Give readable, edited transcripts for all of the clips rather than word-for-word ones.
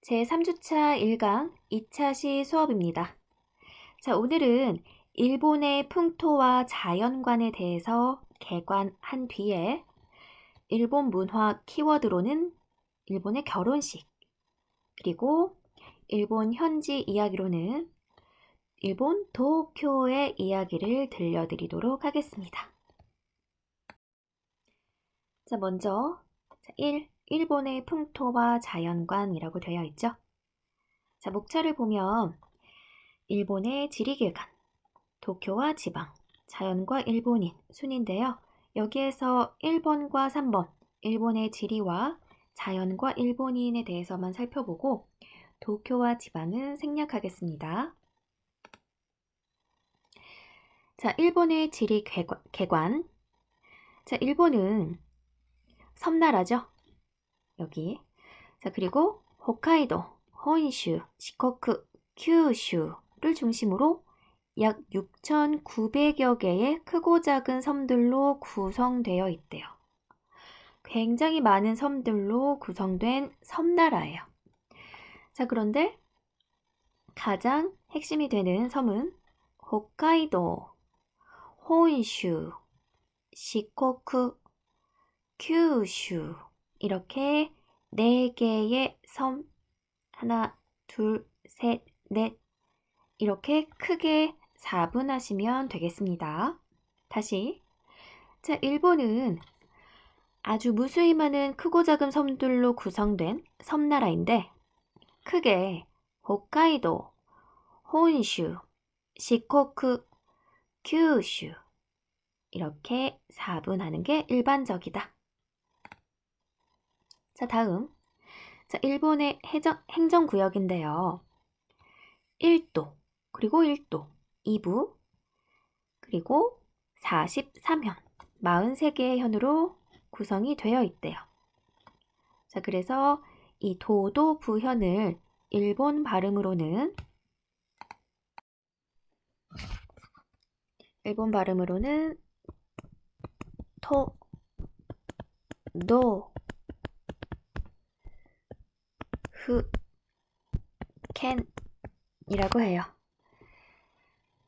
제3주차 1강 2차 시 수업입니다. 자, 오늘은 일본의 풍토와 자연관에 대해서 개관한 뒤에 일본 문화 키워드로는 일본의 결혼식, 그리고 일본 현지 이야기로는 일본 도쿄의 이야기를 들려드리도록 하겠습니다. 자, 먼저 1. 일본의 풍토와 자연관이라고 되어 있죠. 자, 목차를 보면 일본의 지리길관, 도쿄와 지방, 자연과 일본인 순인데요. 여기에서 1번과 3번, 일본의 지리와 자연과 일본인에 대해서만 살펴보고 도쿄와 지방은 생략하겠습니다. 자, 일본의 지리 개관. 자, 일본은 섬나라죠. 여기. 자, 그리고 홋카이도, 혼슈, 시코쿠, 큐슈를 중심으로 약 6,900여 개의 크고 작은 섬들로 구성되어 있대요. 굉장히 많은 섬들로 구성된 섬나라예요. 자, 그런데 가장 핵심이 되는 섬은 홋카이도, 혼슈, 시코쿠, 큐슈 이렇게 4개의 섬, 하나, 둘, 셋, 넷 이렇게 크게 4분하시면 되겠습니다. 다시. 자, 일본은 아주 무수히 많은 크고 작은 섬들로 구성된 섬나라인데 크게 홋카이도, 혼슈, 시코쿠, 큐슈 이렇게 4분하는 게 일반적이다. 자, 다음. 자, 일본의 행정구역인데요. 1도, 그리고 1도, 2부, 그리고 43현, 43개의 현으로 구성이 되어 있대요. 자, 그래서 이 도도 부현을 일본 발음으로는 토, 도, 후, 켄이라고 해요.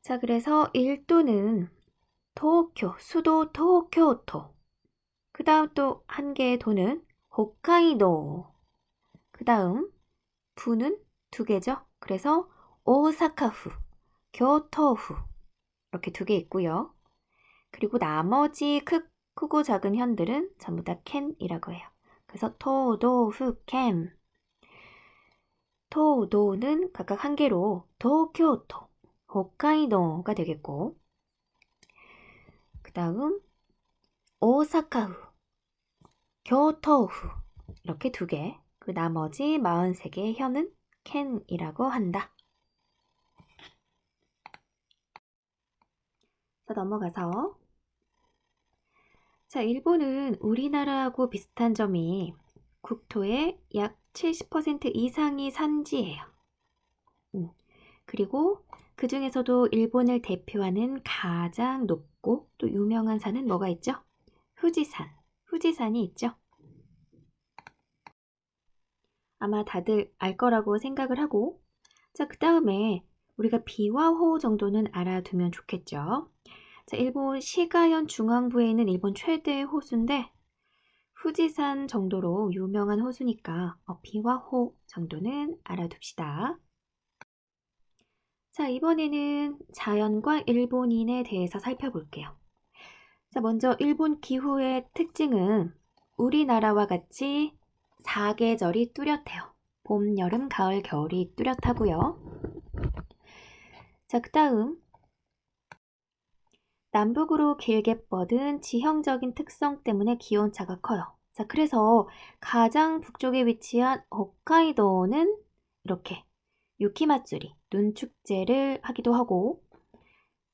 자, 그래서 1도는 도쿄, 수도 도쿄도. 그 다음 또 한 개의 도는 홋카이도. 그 다음 부는 2개죠. 그래서 오사카후, 교토후 이렇게 2개 있고요. 그리고 나머지 크고 작은 현들은 전부 다 켄이라고 해요. 그래서 토도후 켄. 토도는 각각 1개로 도쿄도, 홋카이도가 되겠고, 그 다음 오사카후, 교토후 이렇게 2개. 그 나머지 43개의 현은 켄이라고 한다. 자, 넘어가서 자, 일본은 우리나라하고 비슷한 점이 국토의 약 70% 이상이 산지예요. 그리고 그 중에서도 일본을 대표하는 가장 높고 또 유명한 산은 뭐가 있죠? 후지산이 있죠. 아마 다들 알 거라고 생각을 하고, 자, 그 다음에 우리가 비와 호 정도는 알아두면 좋겠죠. 자, 일본 시가현 중앙부에 있는 일본 최대 호수인데 후지산 정도로 유명한 호수니까 비와 호 정도는 알아둡시다. 자, 이번에는 자연과 일본인에 대해서 살펴볼게요. 자, 먼저 일본 기후의 특징은 우리나라와 같이 4계절이 뚜렷해요. 봄, 여름, 가을, 겨울이 뚜렷하고요. 자, 그 다음 남북으로 길게 뻗은 지형적인 특성 때문에 기온차가 커요. 자, 그래서 가장 북쪽에 위치한 홋카이도는 이렇게 유키마츠리, 눈축제를 하기도 하고,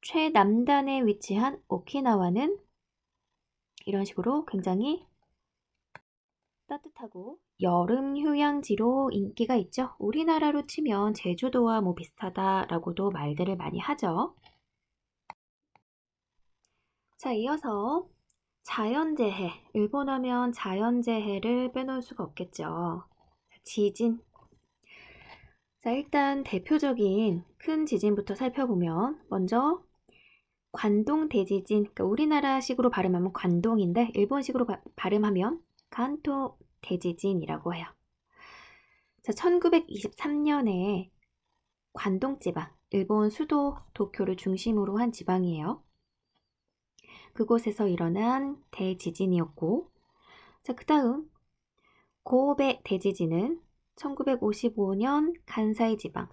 최남단에 위치한 오키나와는 이런 식으로 굉장히 따뜻하고 여름 휴양지로 인기가 있죠. 우리나라로 치면 제주도와 뭐 비슷하다라고도 말들을 많이 하죠. 자, 이어서 자연재해. 일본 하면 자연재해를 빼놓을 수가 없겠죠. 지진. 자, 일단 대표적인 큰 지진부터 살펴보면 먼저 관동 대지진, 그러니까 우리나라식으로 발음하면 관동인데 일본식으로 발음하면 간토 대지진이라고 해요. 자, 1923년에 관동 지방, 일본 수도 도쿄를 중심으로 한 지방이에요. 그곳에서 일어난 대지진이었고, 자, 그 다음 고베 대지진은 1955년 간사이 지방,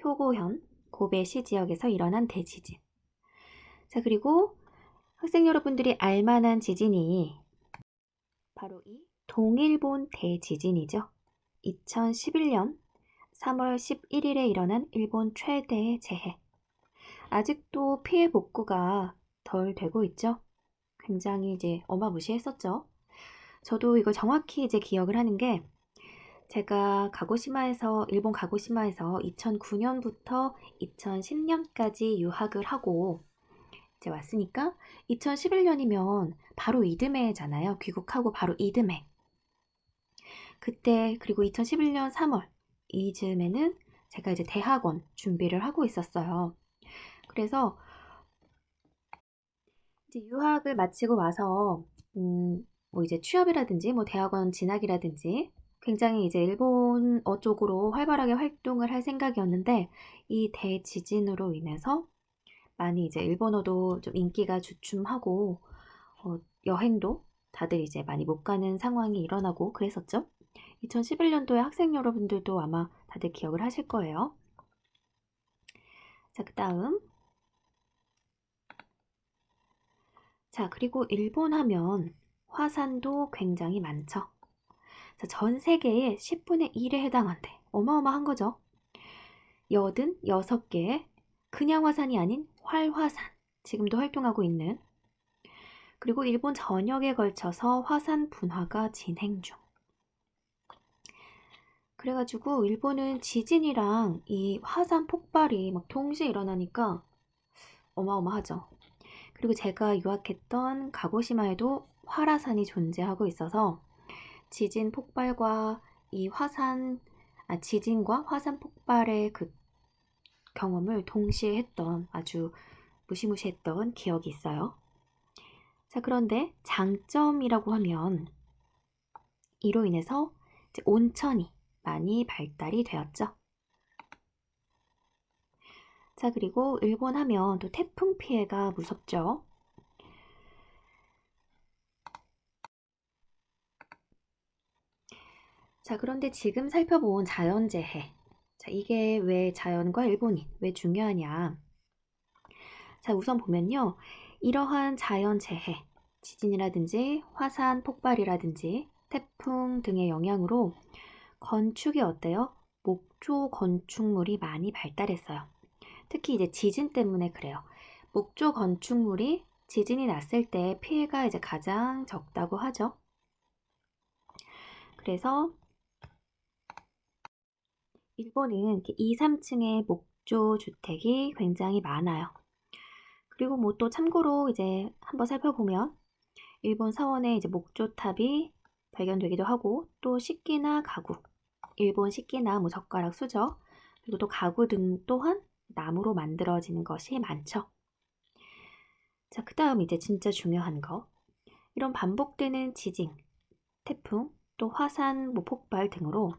효고현, 고베시 지역에서 일어난 대지진. 자, 그리고 학생 여러분들이 알만한 지진이 바로 이 동일본 대지진이죠. 2011년 3월 11일에 일어난 일본 최대의 재해. 아직도 피해 복구가 덜 되고 있죠. 굉장히 이제 어마무시했었죠. 저도 이걸 정확히 이제 기억을 하는 게 제가 일본 가고시마에서 2009년부터 2010년까지 유학을 하고 이제 왔으니까 2011년이면 바로 이듬해잖아요. 귀국하고 바로 이듬해. 그때 그리고 2011년 3월 이즈음에는 제가 이제 대학원 준비를 하고 있었어요. 그래서 이제 유학을 마치고 와서 뭐 이제 취업이라든지 뭐 대학원 진학이라든지 굉장히 이제 일본어 쪽으로 활발하게 활동을 할 생각이었는데 이 대지진으로 인해서 많이 이제 일본어도 좀 인기가 주춤하고 여행도 다들 이제 많이 못 가는 상황이 일어나고 그랬었죠. 2011년도에 학생 여러분들도 아마 다들 기억을 하실 거예요. 자, 그 다음. 자, 그리고 일본 하면 화산도 굉장히 많죠. 자, 전 세계의 10분의 1에 해당한대. 어마어마한 거죠. 86개의 그냥 화산이 아닌 활화산. 지금도 활동하고 있는. 그리고 일본 전역에 걸쳐서 화산 분화가 진행 중. 그래가지고 일본은 지진이랑 이 화산 폭발이 막 동시에 일어나니까 어마어마하죠. 그리고 제가 유학했던 가고시마에도 활화산이 존재하고 있어서 지진 폭발과 지진과 화산 폭발의 그 경험을 동시에 했던 아주 무시무시했던 기억이 있어요. 자, 그런데 장점이라고 하면 이로 인해서 이제 온천이 많이 발달이 되었죠. 자, 그리고 일본 하면 또 태풍 피해가 무섭죠. 자, 그런데 지금 살펴본 자연재해. 자, 이게 왜 자연과 일본이 왜 중요하냐. 자, 우선 보면요. 이러한 자연재해, 지진이라든지 화산 폭발이라든지 태풍 등의 영향으로 건축이 어때요? 목조 건축물이 많이 발달했어요. 특히 이제 지진 때문에 그래요. 목조 건축물이 지진이 났을 때 피해가 이제 가장 적다고 하죠. 그래서 일본은 2, 3층의 목조 주택이 굉장히 많아요. 그리고 뭐 또 참고로 이제 한번 살펴보면 일본 사원에 이제 목조탑이 발견되기도 하고 또 식기나 가구, 일본 식기나 뭐 젓가락, 수저, 그리고 또 가구 등 또한 나무로 만들어지는 것이 많죠. 자, 그 다음 이제 진짜 중요한 거. 이런 반복되는 지진, 태풍, 또 화산, 뭐 폭발 등으로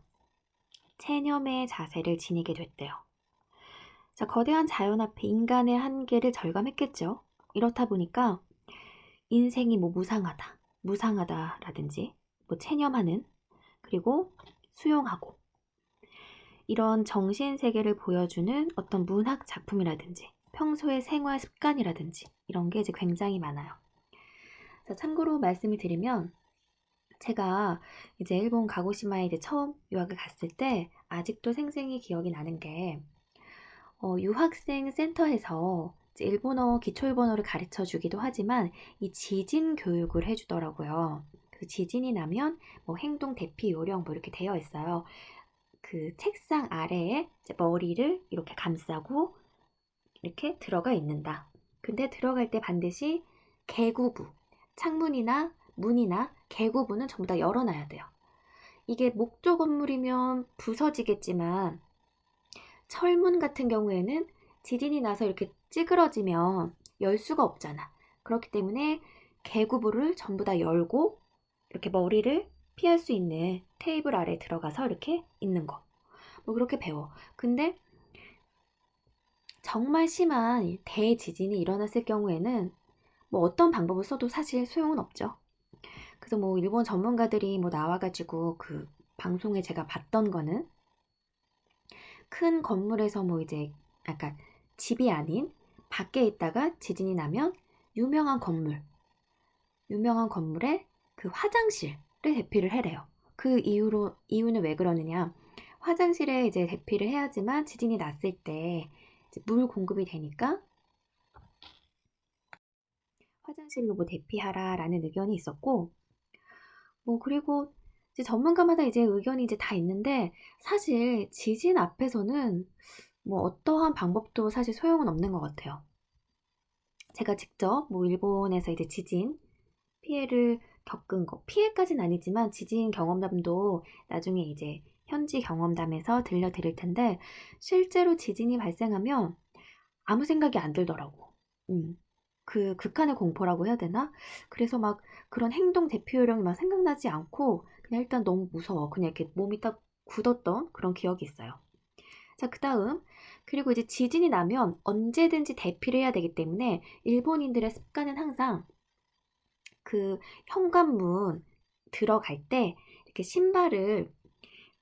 체념의 자세를 지니게 됐대요. 자, 거대한 자연 앞에 인간의 한계를 절감했겠죠. 이렇다 보니까 인생이 뭐 무상하다라든지 뭐 체념하는 그리고 수용하고 이런 정신 세계를 보여주는 어떤 문학 작품이라든지 평소의 생활 습관이라든지 이런 게 이제 굉장히 많아요. 자, 참고로 말씀을 드리면 제가 이제 일본 가고시마에 이제 처음 유학을 갔을 때 아직도 생생히 기억이 나는 게 유학생 센터에서 이제 기초일본어를 가르쳐 주기도 하지만 이 지진 교육을 해주더라고요. 그 지진이 나면 뭐 행동 대피 요령 뭐 이렇게 되어 있어요. 그 책상 아래에 이제 머리를 이렇게 감싸고 이렇게 들어가 있는다. 근데 들어갈 때 반드시 개구부, 창문이나 문이나 개구부는 전부 다 열어놔야 돼요. 이게 목조 건물이면 부서지겠지만 철문 같은 경우에는 지진이 나서 이렇게 찌그러지면 열 수가 없잖아. 그렇기 때문에 개구부를 전부 다 열고 이렇게 머리를 피할 수 있는 테이블 아래 들어가서 이렇게 있는 거. 뭐 그렇게 배워. 근데 정말 심한 대지진이 일어났을 경우에는 뭐 어떤 방법을 써도 사실 소용은 없죠. 그래서 뭐 일본 전문가들이 뭐 나와가지고 그 방송에 제가 봤던 거는 큰 건물에서 뭐 이제 약간 집이 아닌 밖에 있다가 지진이 나면 유명한 건물에 그 화장실을 대피를 해래요. 그 이유는 왜 그러느냐? 화장실에 이제 대피를 해야지만 지진이 났을 때 이제 물 공급이 되니까 화장실로 뭐 대피하라라는 의견이 있었고, 뭐 그리고 이제 전문가마다 이제 의견이 이제 다 있는데 사실 지진 앞에서는 뭐 어떠한 방법도 사실 소용은 없는 것 같아요. 제가 직접 뭐 일본에서 이제 지진 피해를 겪은 거, 피해까지는 아니지만 지진 경험담도 나중에 이제 현지 경험담에서 들려드릴 텐데 실제로 지진이 발생하면 아무 생각이 안 들더라고. 그 극한의 공포라고 해야 되나? 그래서 막 그런 행동 대피 요령이 막 생각나지 않고 그냥 일단 너무 무서워. 그냥 이렇게 몸이 딱 굳었던 그런 기억이 있어요. 자, 그다음 그리고 이제 지진이 나면 언제든지 대피를 해야 되기 때문에 일본인들의 습관은 항상 그 현관문 들어갈 때 이렇게 신발을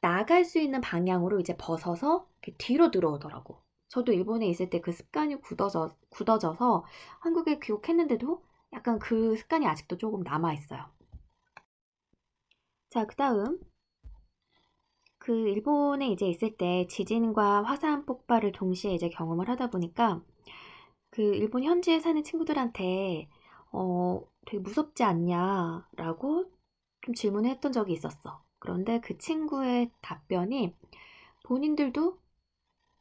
나갈 수 있는 방향으로 이제 벗어서 이렇게 뒤로 들어오더라고. 저도 일본에 있을 때 그 습관이 굳어져서 한국에 귀국했는데도 약간 그 습관이 아직도 조금 남아 있어요. 자, 그다음 그 일본에 이제 있을 때 지진과 화산 폭발을 동시에 이제 경험을 하다 보니까 그 일본 현지에 사는 친구들한테 되게 무섭지 않냐라고 좀 질문을 했던 적이 있었어. 그런데 그 친구의 답변이 본인들도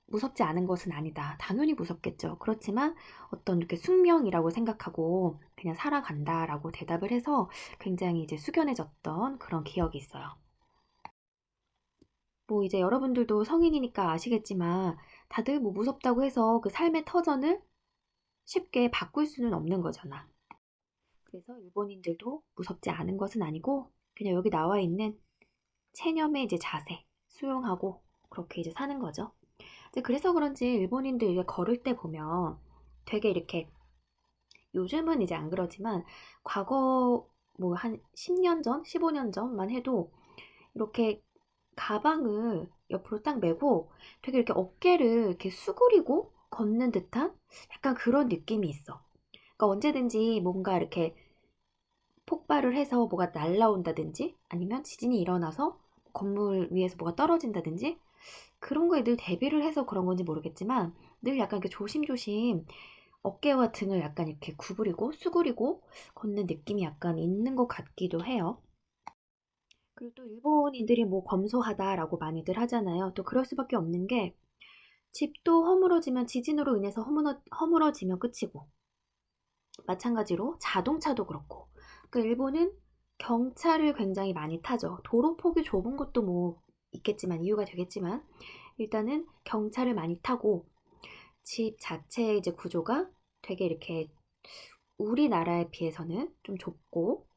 무섭지 않은 것은 아니다. 당연히 무섭겠죠. 그렇지만 어떤 이렇게 숙명이라고 생각하고 그냥 살아간다라고 대답을 해서 굉장히 이제 숙연해졌던 그런 기억이 있어요. 뭐 이제 여러분들도 성인이니까 아시겠지만 다들 뭐 무섭다고 해서 그 삶의 터전을 쉽게 바꿀 수는 없는 거잖아. 그래서 일본인들도 무섭지 않은 것은 아니고 그냥 여기 나와 있는 체념의 이제 자세, 수용하고 그렇게 이제 사는 거죠. 이제 그래서 그런지 일본인들 이게 걸을 때 보면 되게 이렇게 요즘은 이제 안 그러지만 과거 뭐 한 10년 전, 15년 전만 해도 이렇게 가방을 옆으로 딱 메고 되게 이렇게 어깨를 이렇게 수그리고 걷는 듯한 약간 그런 느낌이 있어. 그러니까 언제든지 뭔가 이렇게 폭발을 해서 뭐가 날라온다든지 아니면 지진이 일어나서 건물 위에서 뭐가 떨어진다든지 그런 거에 늘 대비를 해서 그런 건지 모르겠지만 늘 약간 이렇게 조심조심 어깨와 등을 약간 이렇게 구부리고 수그리고 걷는 느낌이 약간 있는 것 같기도 해요. 그리고 또 일본인들이 뭐 검소하다라고 많이들 하잖아요. 또 그럴 수밖에 없는 게 집도 허물어지면 지진으로 인해서 허물어지면 끝이고 마찬가지로 자동차도 그렇고 그러니까 일본은 경차를 굉장히 많이 타죠. 도로 폭이 좁은 것도 뭐 있겠지만 이유가 되겠지만 일단은 경차를 많이 타고 집 자체의 이제 구조가 되게 이렇게 우리나라에 비해서는 좀 좁고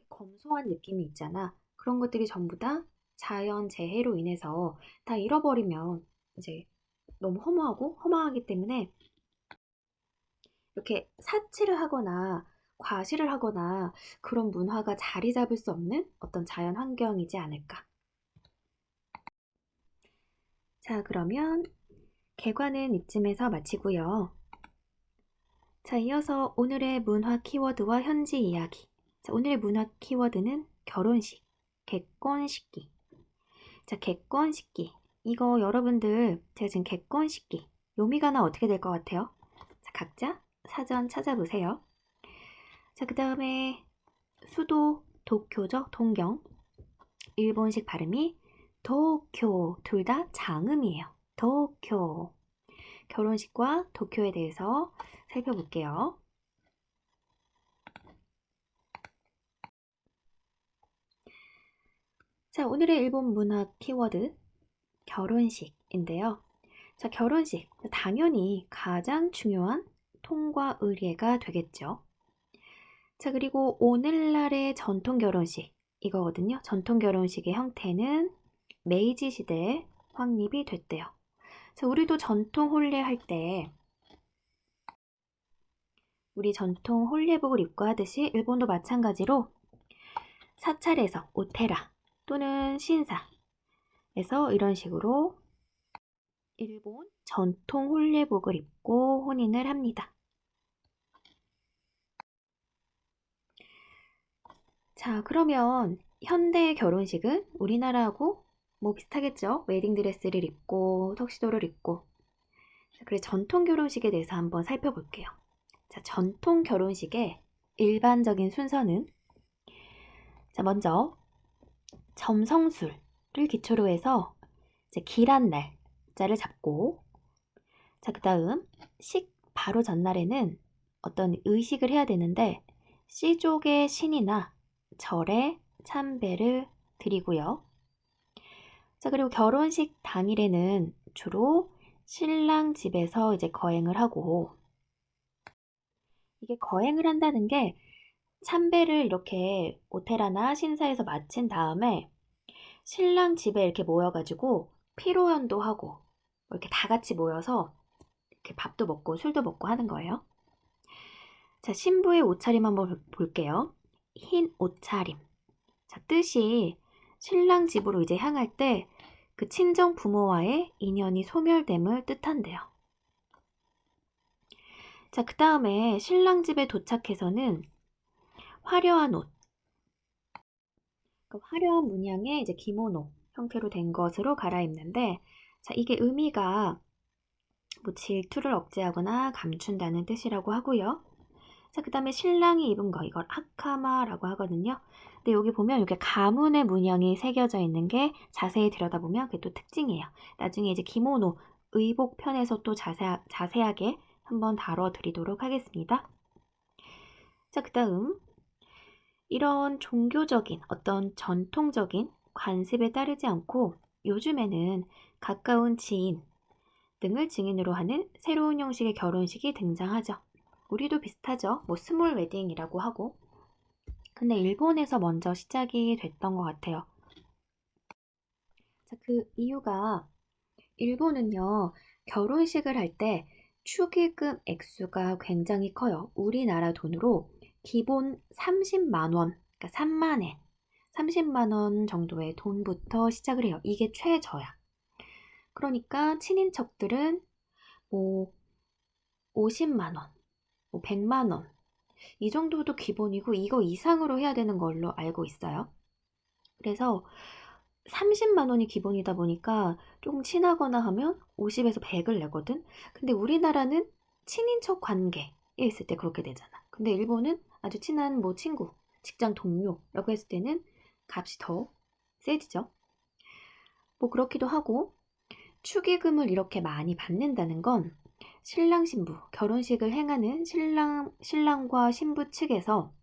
검소한 느낌이 있잖아. 그런 것들이 전부 다 자연 재해로 인해서 다 잃어버리면 이제 너무 허무하고 허망하기 때문에 이렇게 사치를 하거나 과시를 하거나 그런 문화가 자리 잡을 수 없는 어떤 자연 환경이지 않을까. 자, 그러면 개관은 이쯤에서 마치고요. 자, 이어서 오늘의 문화 키워드와 현지 이야기. 자, 오늘의 문화 키워드는 결혼식,結婚式. 자,結婚式. 이거 여러분들 제가 지금結婚式. 요미가나 어떻게 될 것 같아요? 자, 각자 사전 찾아보세요. 자, 그 다음에 수도 도쿄죠. 동경. 일본식 발음이 도쿄. 둘 다 장음이에요. 도쿄. 결혼식과 도쿄에 대해서 살펴볼게요. 자, 오늘의 일본 문학 키워드 결혼식인데요. 자, 결혼식 당연히 가장 중요한 통과 의례가 되겠죠. 자, 그리고 오늘날의 전통 결혼식 이거거든요. 전통 결혼식의 형태는 메이지 시대에 확립이 됐대요. 자, 우리도 전통 혼례 할 때 우리 전통 혼례복을 입고 하듯이 일본도 마찬가지로 사찰에서 오테라 또는 신사에서 이런 식으로 일본 전통 혼례복을 입고 혼인을 합니다. 자, 그러면 현대 결혼식은 우리나라하고 뭐 비슷하겠죠? 웨딩드레스를 입고 턱시도를 입고. 자, 그래서 전통 결혼식에 대해서 한번 살펴볼게요. 자, 전통 결혼식의 일반적인 순서는 자, 먼저 점성술을 기초로 해서 이제 길한 날짜를 잡고 자, 그다음 식 바로 전날에는 어떤 의식을 해야 되는데 씨족의 신이나 절에 참배를 드리고요. 자, 그리고 결혼식 당일에는 주로 신랑 집에서 이제 거행을 하고 이게 거행을 한다는 게 참배를 이렇게 오테라나 신사에서 마친 다음에 신랑 집에 이렇게 모여가지고 피로연도 하고 이렇게 다 같이 모여서 이렇게 밥도 먹고 술도 먹고 하는 거예요. 자, 신부의 옷차림 한번 볼게요. 흰 옷차림. 자, 뜻이 신랑 집으로 이제 향할 때 그 친정 부모와의 인연이 소멸됨을 뜻한대요. 자, 그 다음에 신랑 집에 도착해서는 화려한 옷, 그러니까 화려한 문양의 이제 기모노 형태로 된 것으로 갈아입는데, 자, 이게 의미가 뭐 질투를 억제하거나 감춘다는 뜻이라고 하고요. 자, 그 다음에 신랑이 입은 거, 이걸 아카마라고 하거든요. 근데 여기 보면 이렇게 가문의 문양이 새겨져 있는 게 자세히 들여다보면 그게 또 특징이에요. 나중에 이제 기모노 의복 편에서 또 자세하게 한번 다뤄드리도록 하겠습니다. 자, 그 다음 이런 종교적인 어떤 전통적인 관습에 따르지 않고 요즘에는 가까운 지인 등을 증인으로 하는 새로운 형식의 결혼식이 등장하죠. 우리도 비슷하죠. 뭐 스몰 웨딩이라고 하고. 근데 일본에서 먼저 시작이 됐던 것 같아요. 자, 그 이유가 일본은요, 결혼식을 할 때 축의금 액수가 굉장히 커요. 우리나라 돈으로 기본 30만 원, 그러니까 3만 엔, 30만 원 정도의 돈부터 시작을 해요. 이게 최저야. 그러니까 친인척들은 뭐 50만 원, 뭐 100만 원, 이 정도도 기본이고 이거 이상으로 해야 되는 걸로 알고 있어요. 그래서 30만 원이 기본이다 보니까 조금 친하거나 하면 50에서 100을 내거든. 근데 우리나라는 친인척 관계에 있을 때 그렇게 되잖아. 근데 일본은 아주 친한 뭐 친구, 직장 동료라고 했을 때는 값이 더 세지죠. 뭐 그렇기도 하고 축의금을 이렇게 많이 받는다는 건 신랑 신부, 결혼식을 행하는 신랑과 신부 측에서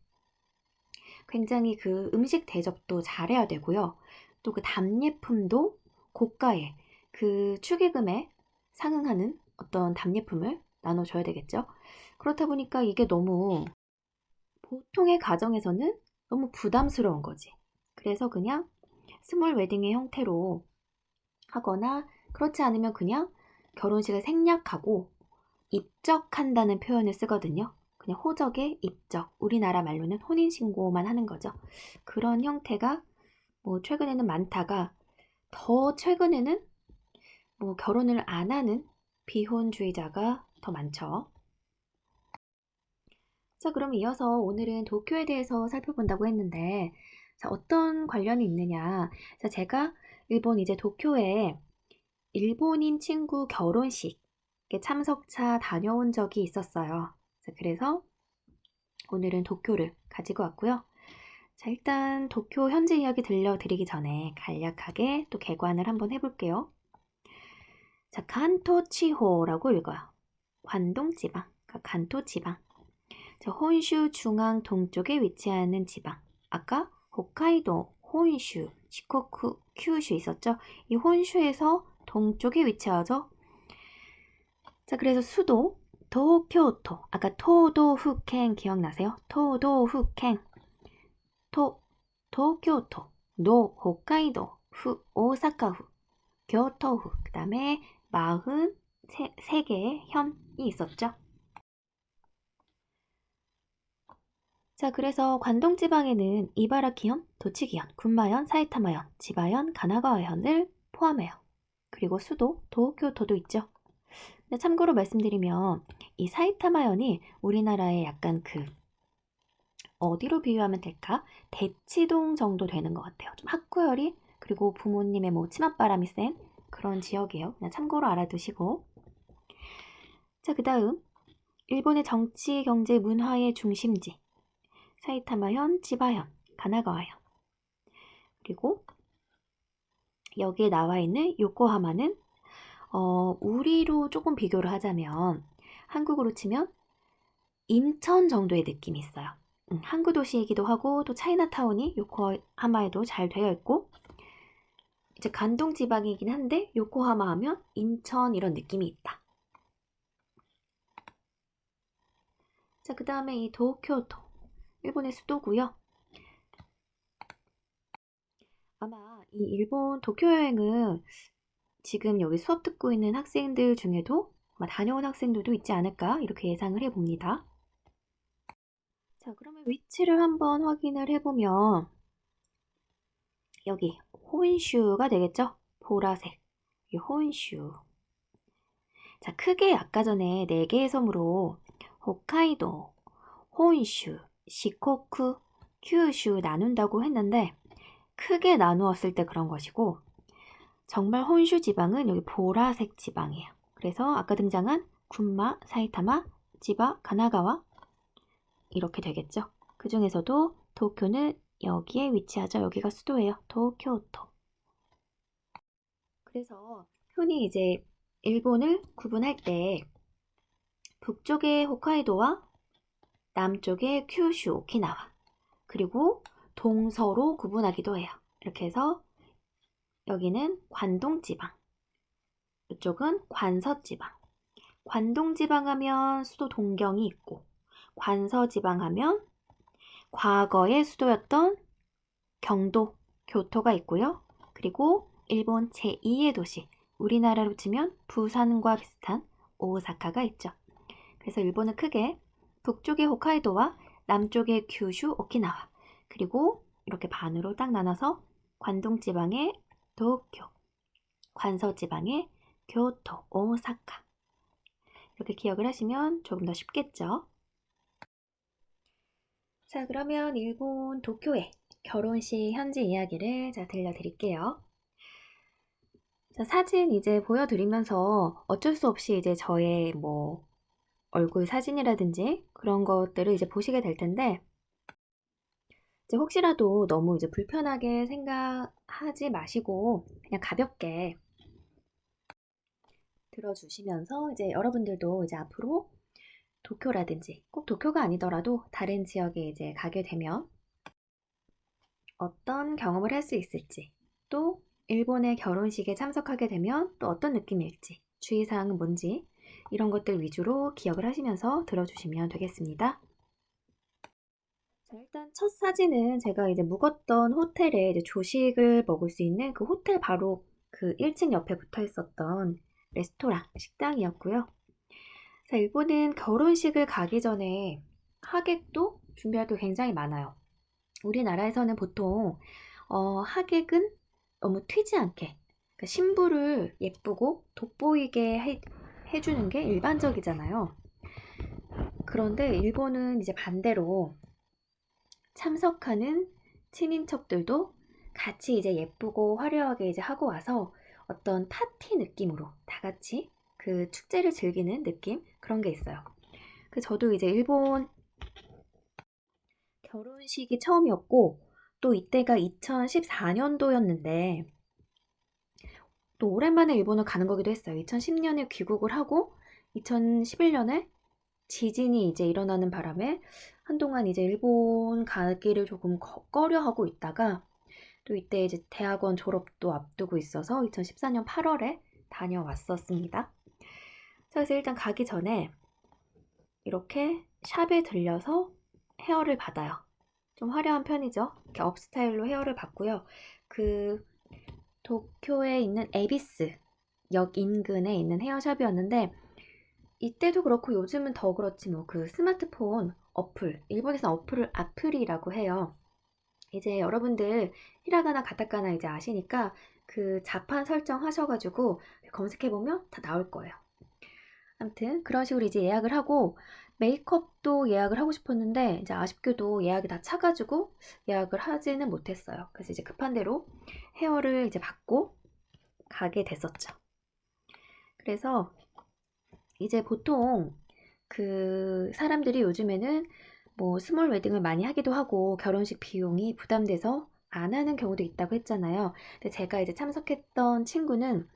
굉장히 그 음식 대접도 잘해야 되고요. 또 그 답례품도 고가의 그 축의금에 상응하는 어떤 답례품을 나눠줘야 되겠죠. 그렇다 보니까 이게 너무 보통의 가정에서는 너무 부담스러운 거지. 그래서 그냥 스몰 웨딩의 형태로 하거나 그렇지 않으면 그냥 결혼식을 생략하고 입적한다는 표현을 쓰거든요. 그냥 호적의 입적, 우리나라 말로는 혼인신고만 하는 거죠. 그런 형태가 뭐 최근에는 많다가 더 최근에는 뭐 결혼을 안 하는 비혼주의자가 더 많죠. 자, 그럼 이어서 오늘은 도쿄에 대해서 살펴본다고 했는데 자, 어떤 관련이 있느냐. 자, 제가 일본 이제 도쿄에 일본인 친구 결혼식에 참석차 다녀온 적이 있었어요. 자, 그래서 오늘은 도쿄를 가지고 왔고요. 자, 일단 도쿄 현지 이야기 들려드리기 전에 간략하게 또 개관을 한번 해볼게요. 자, 간토치호라고 읽어요. 관동지방, 간토지방. 자, 혼슈 중앙 동쪽에 위치하는 지방. 아까 홋카이도 혼슈 시코쿠, 큐슈 있었죠? 이 혼슈에서 동쪽에 위치하죠. 자, 그래서 수도 도쿄도, 아까 토도후켄 기억나세요? 토도후켄, 도쿄도, 노 홋카이도, 후 오사카후, 교토후, 그 다음에 43개의 현이 있었죠. 자, 그래서 관동지방에는 이바라키현, 도치기현, 군마현, 사이타마현, 지바현, 가나가와현을 포함해요. 그리고 수도 도쿄도도 있죠. 근데 참고로 말씀드리면 이 사이타마현이 우리나라의 약간 어디로 비유하면 될까? 대치동 정도 되는 것 같아요. 좀 학구열이 그리고 부모님의 뭐 치맛바람이 센 그런 지역이에요. 그냥 참고로 알아두시고. 자, 그 다음 일본의 정치, 경제, 문화의 중심지 사이타마현, 지바현, 가나가와현. 그리고 여기에 나와 있는 요코하마는 우리로 조금 비교를 하자면 한국으로 치면 인천 정도의 느낌이 있어요. 항구 도시이기도 하고 또 차이나타운이 요코하마에도 잘 되어 있고 이제 관동 지방이긴 한데 요코하마 하면 인천 이런 느낌이 있다. 자, 그 다음에 이 도쿄도 일본의 수도고요. 아마 이 일본 도쿄 여행은 지금 여기 수업 듣고 있는 학생들 중에도 아마 다녀온 학생들도 있지 않을까 이렇게 예상을 해봅니다. 자, 그러면 위치를 한번 확인을 해보면 여기 혼슈가 되겠죠? 보라색 이 혼슈. 자, 크게 아까 전에 4개의 섬으로 홋카이도, 혼슈, 시코쿠, 큐슈 나눈다고 했는데 크게 나누었을 때 그런 것이고 정말 혼슈 지방은 여기 보라색 지방이에요. 그래서 아까 등장한 군마, 사이타마, 지바, 가나가와 이렇게 되겠죠. 그 중에서도 도쿄는 여기에 위치하죠. 여기가 수도예요. 도쿄도. 그래서 흔히 이제 일본을 구분할 때 북쪽의 홋카이도와 남쪽의 큐슈, 오키나와 그리고 동서로 구분하기도 해요. 이렇게 해서 여기는 관동지방, 이쪽은 관서지방. 관동지방 하면 수도 동경이 있고 관서지방 하면 과거의 수도였던 경도, 교토가 있고요. 그리고 일본 제2의 도시, 우리나라로 치면 부산과 비슷한 오사카가 있죠. 그래서 일본은 크게 북쪽의 홋카이도와 남쪽의 큐슈, 오키나와 그리고 이렇게 반으로 딱 나눠서 관동지방의 도쿄, 관서지방의 교토, 오사카 이렇게 기억을 하시면 조금 더 쉽겠죠. 자, 그러면 일본 도쿄의 결혼식 현지 이야기를 들려드릴게요. 자, 사진 이제 보여드리면서 어쩔 수 없이 이제 저의 뭐 얼굴 사진이라든지 그런 것들을 이제 보시게 될 텐데 이제 혹시라도 너무 이제 불편하게 생각하지 마시고 그냥 가볍게 들어주시면서 이제 여러분들도 이제 앞으로 도쿄라든지 꼭 도쿄가 아니더라도 다른 지역에 이제 가게 되면 어떤 경험을 할 수 있을지 또 일본의 결혼식에 참석하게 되면 또 어떤 느낌일지 주의사항은 뭔지 이런 것들 위주로 기억을 하시면서 들어주시면 되겠습니다. 자, 일단 첫 사진은 제가 이제 묵었던 호텔에 이제 조식을 먹을 수 있는 그 호텔 바로 그 1층 옆에 붙어 있었던 레스토랑, 식당이었고요. 자, 일본은 결혼식을 가기 전에 하객도 준비할 게 굉장히 많아요. 우리나라에서는 보통 하객은 너무 튀지 않게 그러니까 신부를 예쁘고 돋보이게 해주는 게 일반적이잖아요. 그런데 일본은 이제 반대로 참석하는 친인척들도 같이 이제 예쁘고 화려하게 이제 하고 와서 어떤 파티 느낌으로 다 같이 그 축제를 즐기는 느낌 그런 게 있어요. 그 저도 이제 일본 결혼식이 처음이었고 또 이때가 2014년도였는데 또 오랜만에 일본을 가는 거기도 했어요. 2010년에 귀국을 하고 2011년에 지진이 이제 일어나는 바람에 한동안 이제 일본 가기를 조금 꺼려하고 있다가 또 이때 이제 대학원 졸업도 앞두고 있어서 2014년 8월에 다녀왔었습니다. 그래서 일단 가기 전에 이렇게 샵에 들려서 헤어를 받아요. 좀 화려한 편이죠. 이렇게 업스타일로 헤어를 받고요. 그 도쿄에 있는 에비스 역 인근에 있는 헤어샵이었는데 이때도 그렇고 요즘은 더 그렇지 뭐 그 스마트폰 어플, 일본에서 어플을 아플이라고 해요. 이제 여러분들 히라가나 가타카나 이제 아시니까 그 자판 설정하셔가지고 검색해보면 다 나올 거예요. 아무튼 그런 식으로 이제 예약을 하고 메이크업도 예약을 하고 싶었는데 이제 아쉽게도 예약이 다 차가지고 예약을 하지는 못했어요. 그래서 이제 급한 대로 헤어를 이제 받고 가게 됐었죠. 그래서 이제 보통 그 사람들이 요즘에는 뭐 스몰 웨딩을 많이 하기도 하고 결혼식 비용이 부담돼서 안 하는 경우도 있다고 했잖아요. 근데 제가 이제 참석했던 친구는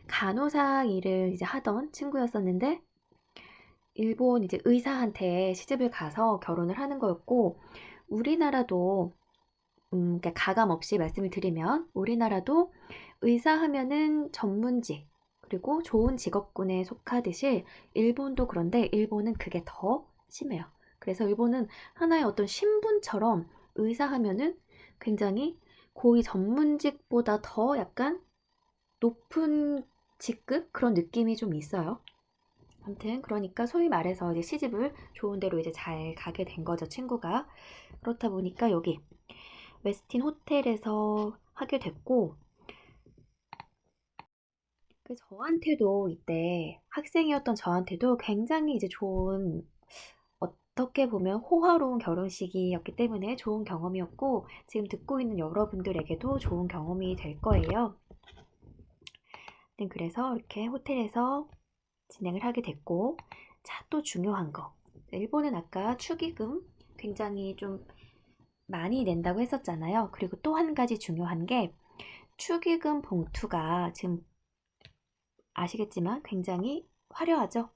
간호사 일을 이제 하던 친구였었는데 일본 이제 의사한테 시집을 가서 결혼을 하는 거였고 우리나라도 그러니까 가감 없이 말씀을 드리면 우리나라도 의사 하면은 전문직 그리고 좋은 직업군에 속하듯이 일본도 그런데 일본은 그게 더 심해요. 그래서 일본은 하나의 어떤 신분처럼 의사 하면은 굉장히 고위 전문직보다 더 약간 높은 직급 그런 느낌이 좀 있어요. 아무튼 그러니까 소위 말해서 이제 시집을 좋은 데로 이제 잘 가게 된 거죠, 친구가. 그렇다 보니까 여기 웨스틴 호텔에서 하게 됐고 그 저한테도 이때 학생이었던 저한테도 굉장히 이제 좋은 어떻게 보면 호화로운 결혼식이었기 때문에 좋은 경험이었고 지금 듣고 있는 여러분들에게도 좋은 경험이 될 거예요. 그래서 이렇게 호텔에서 진행을 하게 됐고 자, 또 중요한 거. 일본은 아까 축의금 굉장히 좀 많이 낸다고 했었잖아요. 그리고 또 한 가지 중요한 게 축의금 봉투가 지금 아시겠지만 굉장히 화려하죠.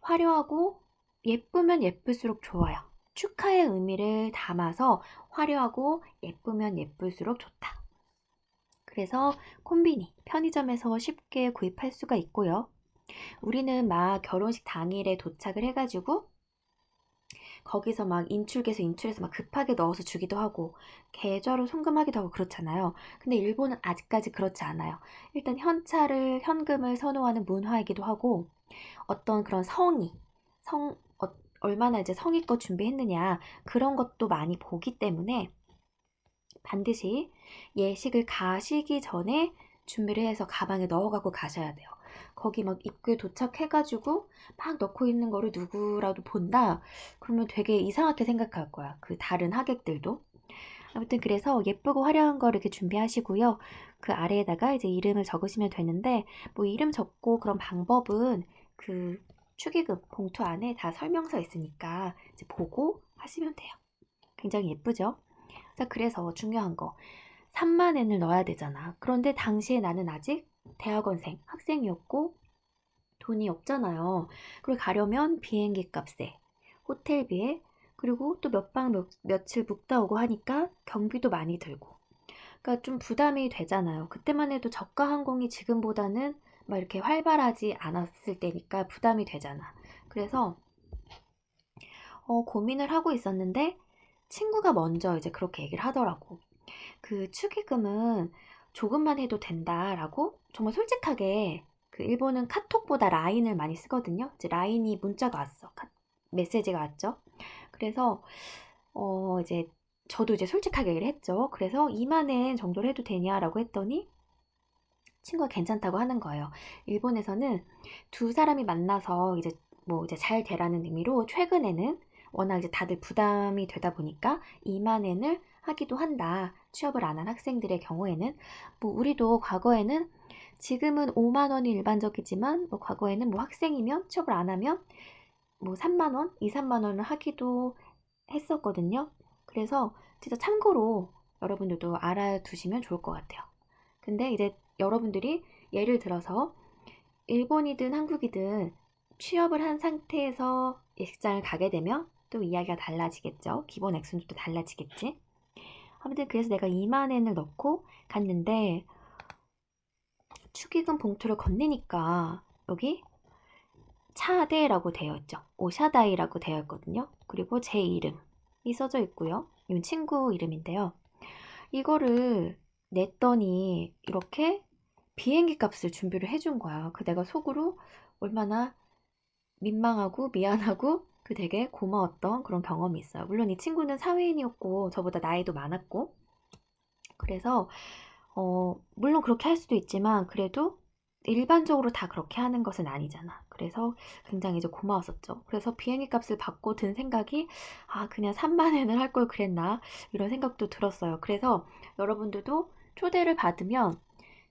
화려하고 예쁘면 예쁠수록 좋아요. 축하의 의미를 담아서 화려하고 예쁘면 예쁠수록 좋다. 그래서 콤비니, 편의점에서 쉽게 구입할 수가 있고요. 우리는 막 결혼식 당일에 도착을 해가지고 거기서 막 인출해서 막 급하게 넣어서 주기도 하고 계좌로 송금하기도 하고 그렇잖아요. 근데 일본은 아직까지 그렇지 않아요. 일단 현금을 선호하는 문화이기도 하고 어떤 그런 얼마나 이제 성의껏 준비했느냐 그런 것도 많이 보기 때문에 반드시 예식을 가시기 전에 준비를 해서 가방에 넣어가고 가셔야 돼요. 거기 막 입구에 도착해가지고 막 넣고 있는 거를 누구라도 본다? 그러면 되게 이상하게 생각할 거야. 그 다른 하객들도. 아무튼 그래서 예쁘고 화려한 거 이렇게 준비하시고요. 그 아래에다가 이제 이름을 적으시면 되는데 뭐 이름 적고 그런 방법은 그 축의금 봉투 안에 다 설명서 있으니까 이제 보고 하시면 돼요. 굉장히 예쁘죠? 자, 그래서 중요한 거 3만 엔을 넣어야 되잖아. 그런데 당시에 나는 아직 대학원생, 학생이었고 돈이 없잖아요. 그리고 가려면 비행기 값에, 호텔비에, 그리고 또 며칠 묵다 오고 하니까 경비도 많이 들고. 그러니까 좀 부담이 되잖아요. 그때만 해도 저가 항공이 지금보다는 막 이렇게 활발하지 않았을 때니까 부담이 되잖아. 그래서 고민을 하고 있었는데 친구가 먼저 이제 그렇게 얘기를 하더라고. 그 축의금은 조금만 해도 된다라고 정말 솔직하게 그 일본은 카톡보다 라인을 많이 쓰거든요. 이제 라인이 문자가 왔어. 메시지가 왔죠. 그래서 이제 저도 이제 솔직하게 얘기를 했죠. 그래서 2만 엔 정도를 해도 되냐라고 했더니 친구가 괜찮다고 하는 거예요. 일본에서는 두 사람이 만나서 이제 뭐 이제 잘 되라는 의미로 최근에는 워낙 이제 다들 부담이 되다 보니까 2만 엔을 하기도 한다. 취업을 안 한 학생들의 경우에는 뭐 우리도 과거에는 지금은 5만 원이 일반적이지만 뭐 과거에는 뭐 학생이면 취업을 안 하면 뭐 3만 원, 2, 3만 원을 하기도 했었거든요. 그래서 진짜 참고로 여러분들도 알아두시면 좋을 것 같아요. 근데 이제 여러분들이 예를 들어서 일본이든 한국이든 취업을 한 상태에서 예식장을 가게 되면 또 이야기가 달라지겠죠. 기본 액수는 또 달라지겠지. 아무튼 그래서 내가 2만 엔을 넣고 갔는데 축의금 봉투를 건네니까 여기 차대라고 되어 있죠. 오샤다이라고 되어 있거든요. 그리고 제 이름이 써져 있고요. 이건 친구 이름인데요. 이거를 냈더니 이렇게 비행기 값을 준비를 해준 거야. 그 내가 속으로 얼마나 민망하고 미안하고 그 되게 고마웠던 그런 경험이 있어요. 물론 이 친구는 사회인이었고 저보다 나이도 많았고 그래서 물론 그렇게 할 수도 있지만 그래도 일반적으로 다 그렇게 하는 것은 아니잖아. 그래서 굉장히 이제 고마웠었죠. 그래서 비행기 값을 받고 든 생각이 그냥 3만 엔을 할 걸 그랬나 이런 생각도 들었어요. 그래서 여러분들도 초대를 받으면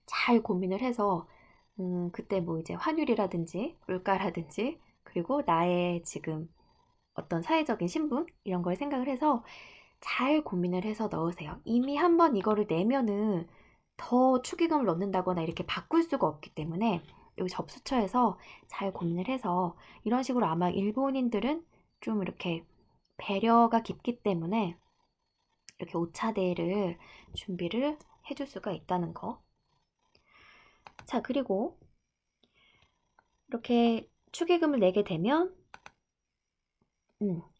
잘 고민을 해서 그때 뭐 이제 환율이라든지 물가라든지 그리고 나의 지금 어떤 사회적인 신분 이런 걸 생각을 해서 잘 고민을 해서 넣으세요. 이미 한번 이거를 내면은 더 축의금을 넣는다거나 이렇게 바꿀 수가 없기 때문에 여기 접수처에서 잘 고민을 해서 이런 식으로 아마 일본인들은 좀 이렇게 배려가 깊기 때문에 이렇게 오차대를 준비를 해줄 수가 있다는 거. 자, 그리고 이렇게 축의금을 내게 되면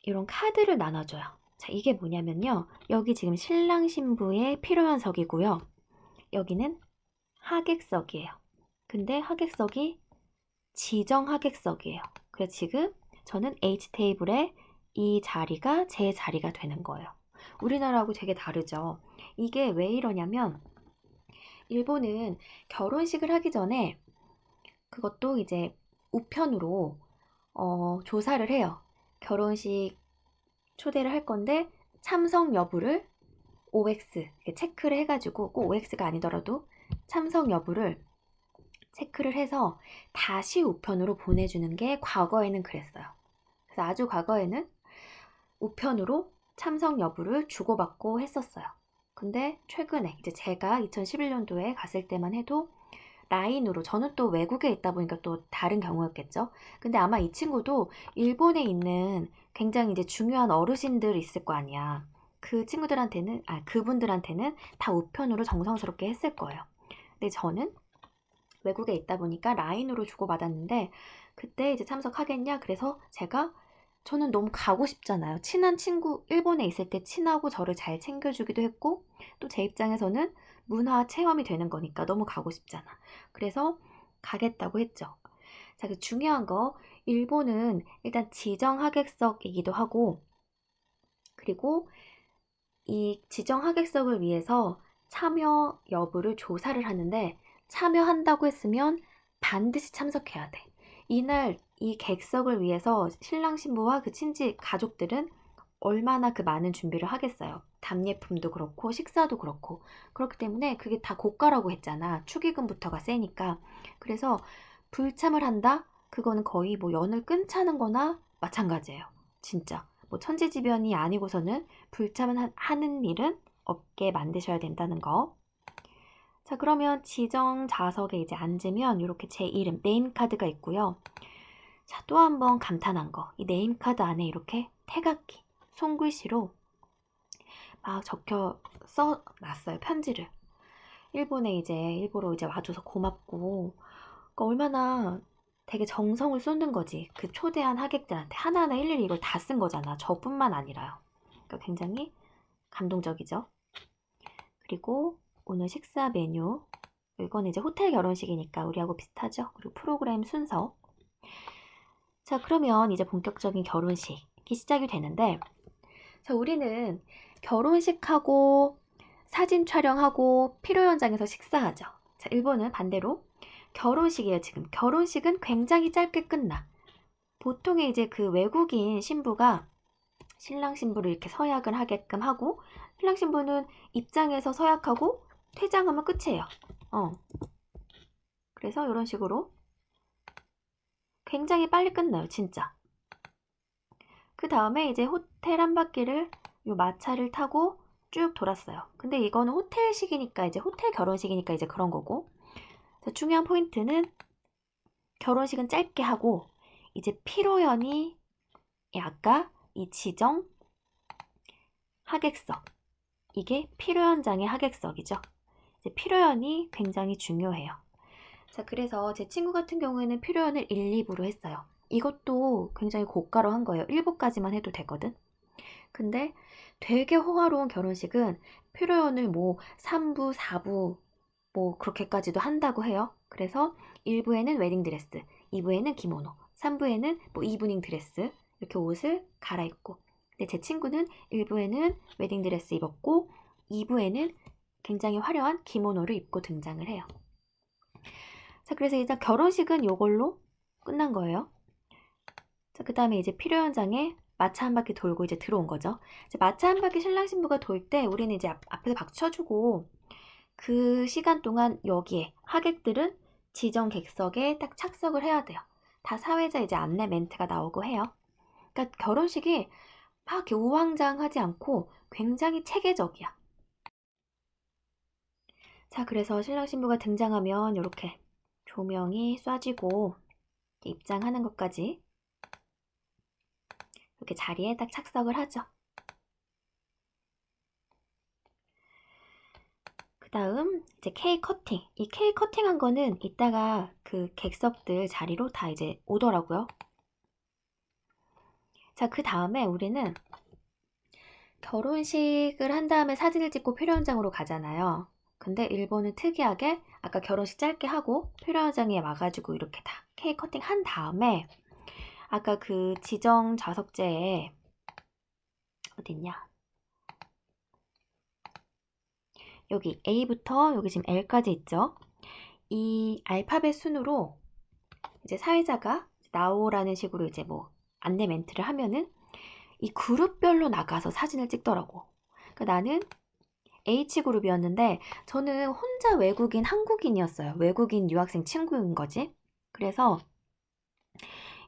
이런 카드를 나눠줘요. 자, 이게 뭐냐면요. 여기 지금 신랑 신부의 필요현석이고요. 여기는 하객석이에요. 근데 하객석이 지정 하객석이에요. 그래서 지금 저는 H테이블에 이 자리가 제 자리가 되는 거예요. 우리나라하고 되게 다르죠. 이게 왜 이러냐면 일본은 결혼식을 하기 전에 그것도 이제 우편으로 조사를 해요. 결혼식 초대를 할 건데 참석 여부를 OX 체크를 해가지고 꼭 OX가 아니더라도 참석 여부를 체크를 해서 다시 우편으로 보내주는 게 과거에는 그랬어요. 그래서 아주 과거에는 우편으로 참석 여부를 주고받고 했었어요. 근데 최근에 이제 제가 2011년도에 갔을 때만 해도 라인으로 저는 또 외국에 있다 보니까 또 다른 경우였겠죠. 근데 아마 이 친구도 일본에 있는 굉장히 이제 중요한 어르신들 있을 거 아니야. 그 친구들한테는 그분들한테는 다 우편으로 정성스럽게 했을 거예요. 근데 저는 외국에 있다 보니까 라인으로 주고받았는데 그때 이제 참석하겠냐? 그래서 저는 너무 가고 싶잖아요. 친한 친구, 일본에 있을 때 친하고 저를 잘 챙겨주기도 했고 또 제 입장에서는 문화 체험이 되는 거니까 너무 가고 싶잖아. 그래서 가겠다고 했죠. 자, 그 중요한 거 일본은 일단 지정 하객석이기도 하고 그리고 이 지정 하객석을 위해서 참여 여부를 조사를 하는데 참여한다고 했으면 반드시 참석해야 돼. 이날 이 객석을 위해서 신랑 신부와 그 친지 가족들은 얼마나 그 많은 준비를 하겠어요. 답례품도 그렇고 식사도 그렇고 그렇기 때문에 그게 다 고가라고 했잖아. 축의금부터가 세니까. 그래서 불참을 한다? 그거는 거의 뭐 연을 끊자는 거나 마찬가지예요. 진짜. 뭐 천재지변이 아니고서는 불참을 하는 일은 없게 만드셔야 된다는 거. 자, 그러면 지정 좌석에 이제 앉으면 이렇게 제 이름, 네임카드가 있고요. 자, 또 한 번 감탄한 거. 이 네임카드 안에 이렇게 태극기, 손글씨로 막 적혀 써놨어요, 편지를. 일부러 이제 와줘서 고맙고, 그러니까 얼마나 되게 정성을 쏟는 거지. 그 초대한 하객들한테 하나하나 일일이 이걸 다 쓴 거잖아. 저뿐만 아니라요. 그러니까 굉장히 감동적이죠. 그리고 오늘 식사 메뉴. 이건 이제 호텔 결혼식이니까 우리하고 비슷하죠. 그리고 프로그램 순서. 자, 그러면 이제 본격적인 결혼식이 시작이 되는데, 자, 우리는 결혼식하고 사진 촬영하고 피로 현장에서 식사하죠. 자, 일본은 반대로 결혼식이에요, 지금. 결혼식은 굉장히 짧게 끝나. 보통의 이제 그 외국인 신부가 신랑 신부를 이렇게 서약을 하게끔 하고 신랑 신부는 입장에서 서약하고 퇴장하면 끝이에요. 그래서 이런 식으로 굉장히 빨리 끝나요, 진짜. 그 다음에 이제 호텔 한 바퀴를 요 마차를 타고 쭉 돌았어요. 근데 이거는 호텔식이니까 이제 호텔 결혼식이니까 이제 그런 거고. 자, 중요한 포인트는 결혼식은 짧게 하고 이제 피로연이 아까 이 지정 하객석 이게 필요현장의 하객석이죠. 이제 필요현이 굉장히 중요해요. 자, 그래서 제 친구 같은 경우에는 필요현을 1, 2부로 했어요. 이것도 굉장히 고가로 한 거예요. 1부까지만 해도 되거든. 근데 되게 호화로운 결혼식은 필요현을 뭐 3부, 4부 뭐 그렇게까지도 한다고 해요. 그래서 1부에는 웨딩드레스, 2부에는 기모노, 3부에는 뭐 이브닝 드레스 이렇게 옷을 갈아입고, 근데 제 친구는 1부에는 웨딩드레스 입었고 2부에는 굉장히 화려한 기모노를 입고 등장을 해요. 자, 그래서 일단 결혼식은 이걸로 끝난 거예요. 자, 그 다음에 이제 필요 현장에 마차 한 바퀴 돌고 이제 들어온 거죠. 이제 마차 한 바퀴 신랑 신부가 돌 때 우리는 이제 앞에서 박수 쳐주고, 그 시간 동안 여기에 하객들은 지정 객석에 딱 착석을 해야 돼요. 다 사회자 이제 안내 멘트가 나오고 해요. 그러니까 결혼식이 막 이렇게 우왕좌왕하지 않고 굉장히 체계적이야. 자, 그래서 신랑 신부가 등장하면 이렇게 조명이 쏴지고 입장하는 것까지 이렇게 자리에 딱 착석을 하죠. 그 다음 이제 케이크 커팅. 이 케이크 커팅한 거는 이따가 그 객석들 자리로 다 이제 오더라고요. 자, 그 다음에 우리는 결혼식을 한 다음에 사진을 찍고 필요 현장으로 가잖아요. 근데 일본은 특이하게 아까 결혼식 짧게 하고 필요 현장에 와가지고 이렇게 다 케이크 커팅 한 다음에 아까 그 지정 좌석제에 어딨냐? 여기 A부터 여기 지금 L까지 있죠? 이 알파벳 순으로 이제 사회자가 나오라는 식으로 이제 뭐 안내 멘트를 하면은 이 그룹별로 나가서 사진을 찍더라고. 그러니까 나는 H그룹이었는데 저는 혼자 외국인 한국인이었어요. 외국인 유학생 친구인 거지. 그래서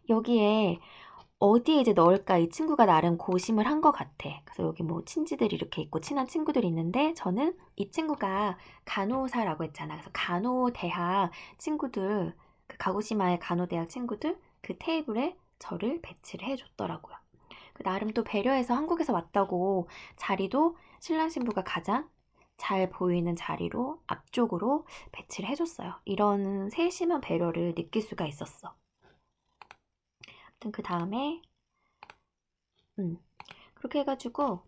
여기에 어디에 이제 넣을까 이 친구가 나름 고심을 한 것 같아. 그래서 여기 뭐 친지들이 이렇게 있고 친한 친구들이 있는데 저는 이 친구가 간호사라고 했잖아. 그래서 간호대학 친구들, 그 가고시마의 간호대학 친구들 그 테이블에 저를 배치를 해줬더라고요. 나름 또 배려해서 한국에서 왔다고 자리도 신랑 신부가 가장 잘 보이는 자리로 앞쪽으로 배치를 해줬어요. 이런 세심한 배려를 느낄 수가 있었어. 아무튼 그 다음에 그렇게 해가지고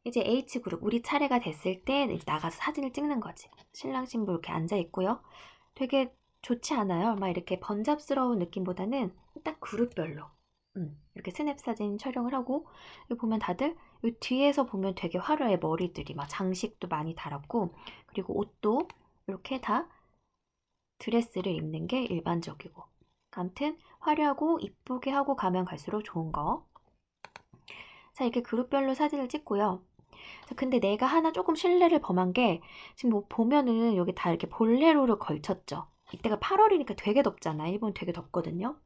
이제 H그룹 우리 차례가 됐을 때 나가서 사진을 찍는 거지. 신랑 신부 이렇게 앉아 있고요. 되게 좋지 않아요? 막 이렇게 번잡스러운 느낌보다는 딱 그룹별로 이렇게 스냅 사진 촬영을 하고, 여기 보면 다들 이 뒤에서 보면 되게 화려해. 머리들이 막 장식도 많이 달았고, 그리고 옷도 이렇게 다 드레스를 입는 게 일반적이고, 아무튼 화려하고 이쁘게 하고 가면 갈수록 좋은 거. 자, 이렇게 그룹별로 사진을 찍고요. 자, 근데 내가 하나 조금 실례를 범한 게, 지금 뭐 보면은 여기 다 이렇게 볼레로를 걸쳤죠. 이때가 8월이니까 되게 덥잖아. 일본 되게 덥거든요.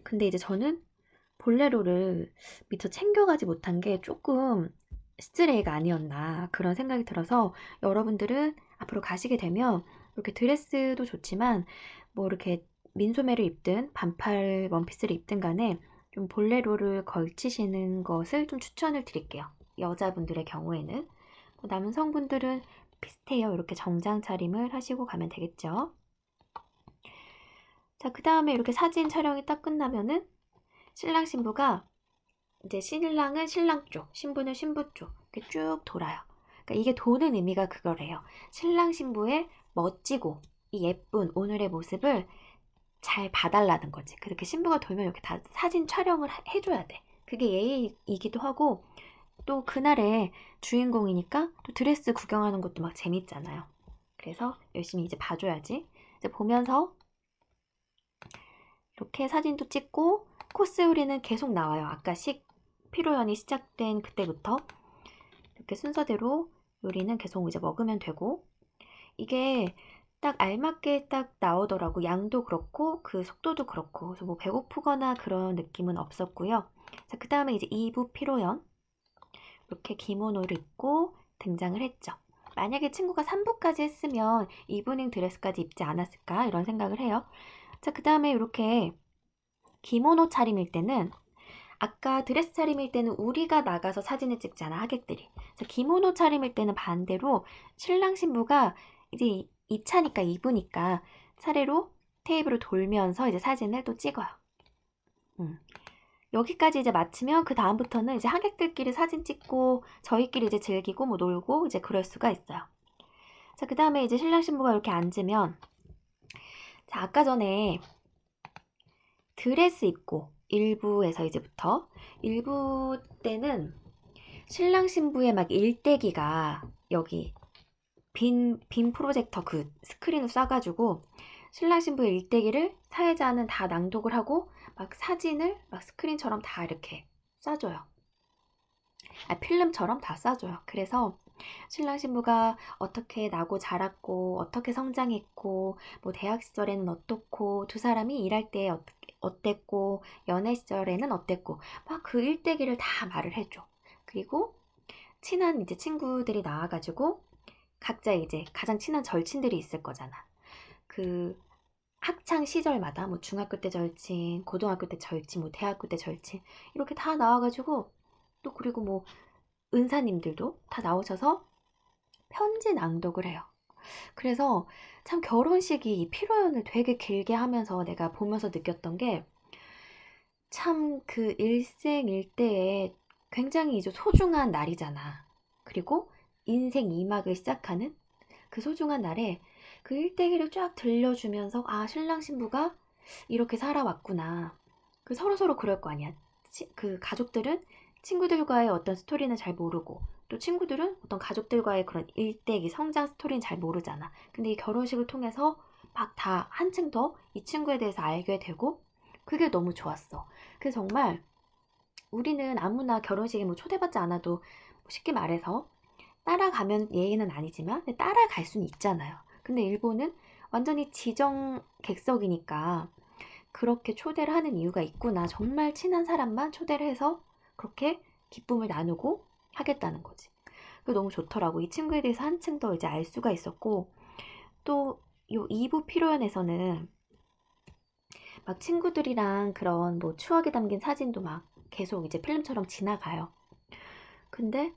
근데 이제 저는 볼레로를 미처 챙겨가지 못한 게 조금失礼가 아니었나 그런 생각이 들어서, 여러분들은 앞으로 가시게 되면 이렇게 드레스도 좋지만 뭐 이렇게 민소매를 입든 반팔 원피스를 입든 간에 좀 볼레로를 걸치시는 것을 좀 추천을 드릴게요. 여자분들의 경우에는. 남성분들은 비슷해요. 이렇게 정장 차림을 하시고 가면 되겠죠. 자, 그 다음에 이렇게 사진 촬영이 딱 끝나면은 신랑 신부가 이제 신랑은 신랑 쪽, 신부는 신부 쪽 이렇게 쭉 돌아요. 그러니까 이게 도는 의미가 그거래요. 신랑 신부의 멋지고 이 예쁜 오늘의 모습을 잘 봐달라는 거지. 그렇게 신부가 돌면 이렇게 다 사진 촬영을 해줘야 돼. 그게 예의이기도 하고, 또 그날의 주인공이니까 또 드레스 구경하는 것도 막 재밌잖아요. 그래서 열심히 이제 봐줘야지. 이제 보면서 이렇게 사진도 찍고, 코스 요리는 계속 나와요. 아까 피로연이 시작된 그때부터 이렇게 순서대로 요리는 계속 이제 먹으면 되고, 이게 딱 알맞게 딱 나오더라고. 양도 그렇고 그 속도도 그렇고. 그래서 뭐 배고프거나 그런 느낌은 없었고요. 자, 그 다음에 이제 2부 피로연 이렇게 기모노를 입고 등장을 했죠. 만약에 친구가 3부까지 했으면 이브닝 드레스까지 입지 않았을까 이런 생각을 해요. 자, 그 다음에 이렇게 기모노 차림일 때는 아까 드레스 차림일 때는 우리가 나가서 사진을 찍잖아, 하객들이. 그래서 기모노 차림일 때는 반대로 신랑 신부가 이제 2차니까 2부니까 차례로 테이블을 돌면서 이제 사진을 또 찍어요. 여기까지 이제 마치면 그 다음부터는 이제 하객들끼리 사진 찍고 저희끼리 이제 즐기고 뭐 놀고 이제 그럴 수가 있어요. 자, 그 다음에 이제 신랑 신부가 이렇게 앉으면, 자, 아까 전에 드레스 입고 1부에서 이제부터 1부 때는 신랑 신부의 막 일대기가 여기 빈 프로젝터 그 스크린을 쏴가지고 신랑 신부의 일대기를 사회자는 다 낭독을 하고 막 사진을 막 스크린처럼 다 이렇게 쏴줘요. 필름처럼 다 쏴줘요. 그래서 신랑 신부가 어떻게 나고 자랐고 어떻게 성장했고 뭐 대학 시절에는 어떻고 두 사람이 일할 때 어땠고 연애 시절에는 어땠고 막 그 일대기를 다 말을 해줘. 그리고 친한 이제 친구들이 나와가지고 각자 이제 가장 친한 절친들이 있을 거잖아. 그 학창 시절마다 뭐 중학교 때 절친, 고등학교 때 절친, 뭐 대학교 때 절친 이렇게 다 나와가지고 또 그리고 뭐 은사님들도 다 나오셔서 편지 낭독을 해요. 그래서 참 결혼식이 이 피로연을 되게 길게 하면서 내가 보면서 느꼈던 게 참 그 일생일대에 굉장히 이제 소중한 날이잖아. 그리고 인생 2막을 시작하는 그 소중한 날에 그 일대기를 쫙 들려주면서 아, 신랑 신부가 이렇게 살아왔구나. 그 서로서로 그럴 거 아니야. 그 가족들은 친구들과의 어떤 스토리는 잘 모르고 또 친구들은 어떤 가족들과의 그런 일대기 성장 스토리는 잘 모르잖아. 근데 이 결혼식을 통해서 막 다 한층 더 이 친구에 대해서 알게 되고 그게 너무 좋았어. 그래서 정말 우리는 아무나 결혼식에 뭐 초대받지 않아도 쉽게 말해서 따라가면 예의는 아니지만 따라갈 수는 있잖아요. 근데 일본은 완전히 지정 객석이니까 그렇게 초대를 하는 이유가 있구나. 정말 친한 사람만 초대를 해서 그렇게 기쁨을 나누고 하겠다는 거지. 그게 너무 좋더라고. 이 친구에 대해서 한층 더 이제 알 수가 있었고, 또 요 2부 피로연에서는 막 친구들이랑 그런 뭐 추억이 담긴 사진도 막 계속 이제 필름처럼 지나가요. 근데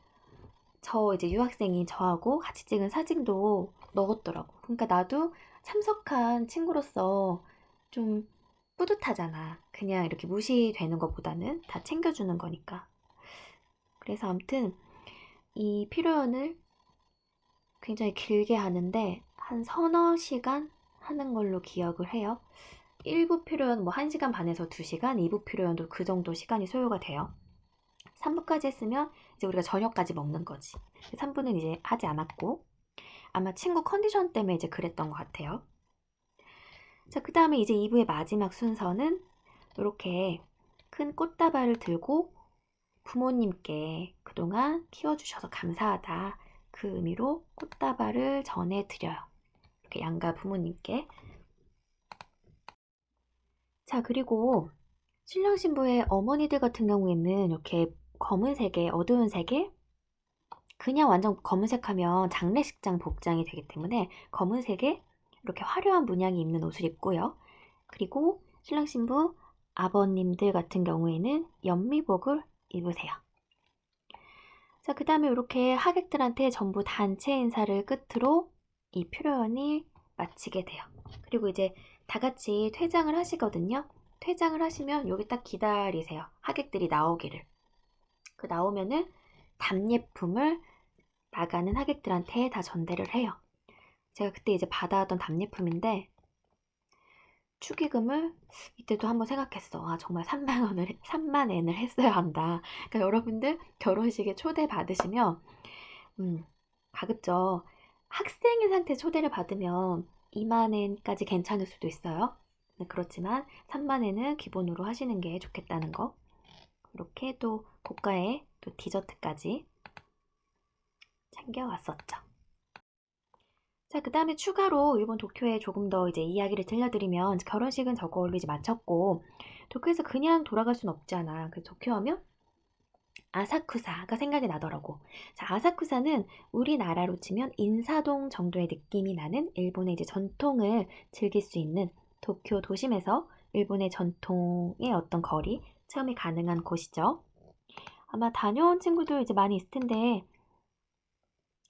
저 이제 유학생이 저하고 같이 찍은 사진도 넣었더라고. 그러니까 나도 참석한 친구로서 좀 뿌듯하잖아. 그냥 이렇게 무시되는 것보다는 다 챙겨주는 거니까. 그래서 아무튼 이 피로연을 굉장히 길게 하는데 한 서너 시간 하는 걸로 기억을 해요. 1부 피로연 뭐 1시간 반에서 2시간, 2부 피로연도 그 정도 시간이 소요가 돼요. 3부까지 했으면 이제 우리가 저녁까지 먹는 거지. 3부는 이제 하지 않았고 아마 친구 컨디션 때문에 이제 그랬던 것 같아요. 자, 그 다음에 이제 2부의 마지막 순서는 이렇게 큰 꽃다발을 들고 부모님께 그동안 키워주셔서 감사하다. 그 의미로 꽃다발을 전해드려요. 이렇게 양가 부모님께. 자, 그리고 신랑 신부의 어머니들 같은 경우에는 이렇게 검은색에 어두운 색에 그냥 완전 검은색하면 장례식장 복장이 되기 때문에 검은색에 이렇게 화려한 문양이 있는 옷을 입고요. 그리고 신랑 신부 아버님들 같은 경우에는 연미복을 입으세요. 자, 그 다음에 이렇게 하객들한테 전부 단체 인사를 끝으로 이 피로연이 마치게 돼요. 그리고 이제 다 같이 퇴장을 하시거든요. 퇴장을 하시면 여기 딱 기다리세요. 하객들이 나오기를. 그 나오면은 답례품을 나가는 하객들한테 다 전달을 해요. 제가 그때 이제 받아왔던 답례품인데 축의금을 이때도 한번 생각했어. 아, 정말 3만 엔을 했어야 한다. 그러니까 여러분들 결혼식에 초대 받으시면 가급적 학생인 상태 초대를 받으면 2만 엔까지 괜찮을 수도 있어요. 그렇지만 3만 엔은 기본으로 하시는 게 좋겠다는 거. 이렇게 또 고가의 또 디저트까지 챙겨왔었죠. 자, 그 다음에 추가로 일본 도쿄에 조금 더 이제 이야기를 들려드리면 결혼식은 저걸로 이제 마쳤고 도쿄에서 그냥 돌아갈 순 없잖아. 그래서 도쿄 하면 아사쿠사가 생각이 나더라고. 자, 아사쿠사는 우리나라로 치면 인사동 정도의 느낌이 나는 일본의 이제 전통을 즐길 수 있는 도쿄 도심에서 일본의 전통의 어떤 거리, 체험이 가능한 곳이죠. 아마 다녀온 친구들 이제 많이 있을 텐데,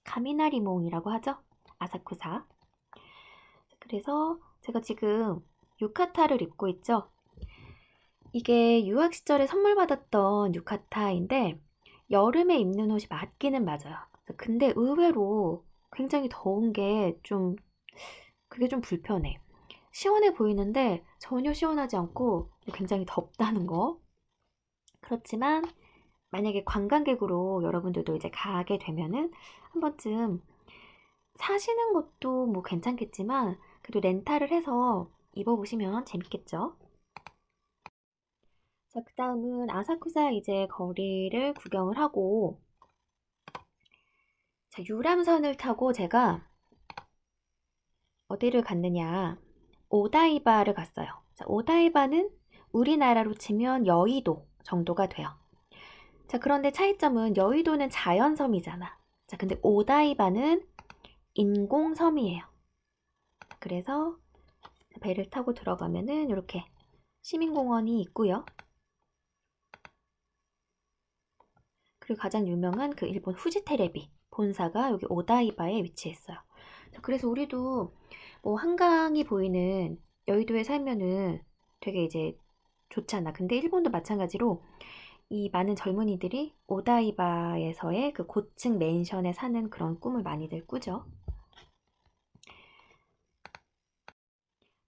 가미나리몽이라고 하죠. 아사쿠사. 그래서 제가 지금 유카타를 입고 있죠. 이게 유학 시절에 선물 받았던 유카타인데 여름에 입는 옷이 맞기는 맞아요. 근데 의외로 굉장히 더운 게 그게 좀 불편해. 시원해 보이는데 전혀 시원하지 않고 굉장히 덥다는 거. 그렇지만 만약에 관광객으로 여러분들도 이제 가게 되면은 한 번쯤 사시는 것도 뭐 괜찮겠지만 그래도 렌탈을 해서 입어보시면 재밌겠죠. 자, 그 다음은 아사쿠사 이제 거리를 구경을 하고, 자, 유람선을 타고 제가 어디를 갔느냐, 오다이바를 갔어요. 자, 오다이바는 우리나라로 치면 여의도 정도가 돼요. 자, 그런데 차이점은 여의도는 자연섬이잖아. 자, 근데 오다이바는 인공섬이에요. 그래서 배를 타고 들어가면은 이렇게 시민공원이 있고요. 그리고 가장 유명한 그 일본 후지테레비 본사가 여기 오다이바에 위치했어요. 그래서 우리도 뭐 한강이 보이는 여의도에 살면은 되게 이제 좋잖아. 근데 일본도 마찬가지로 이 많은 젊은이들이 오다이바에서의 그 고층 맨션에 사는 그런 꿈을 많이들 꾸죠.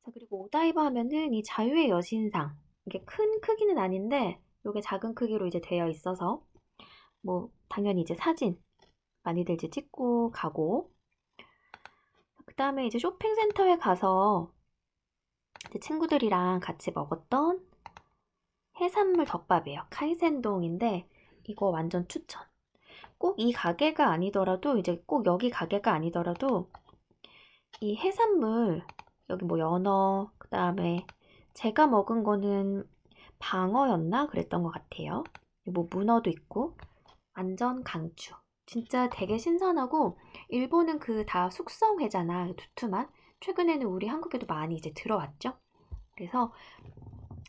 자, 그리고 오다이바 하면은 이 자유의 여신상. 이게 큰 크기는 아닌데 이게 작은 크기로 이제 되어 있어서 뭐 당연히 이제 사진 많이들 이제 찍고 가고, 그 다음에 이제 쇼핑센터에 가서 이제 친구들이랑 같이 먹었던 해산물 덮밥이에요. 카이센동인데 이거 완전 추천. 꼭 이 가게가 아니더라도 이제 꼭 여기 가게가 아니더라도 이 해산물 여기 뭐 연어, 그 다음에 제가 먹은 거는 방어였나 그랬던 것 같아요. 뭐 문어도 있고 완전 강추. 진짜 되게 신선하고 일본은 그 다 숙성회잖아. 두툼한. 최근에는 우리 한국에도 많이 이제 들어왔죠. 그래서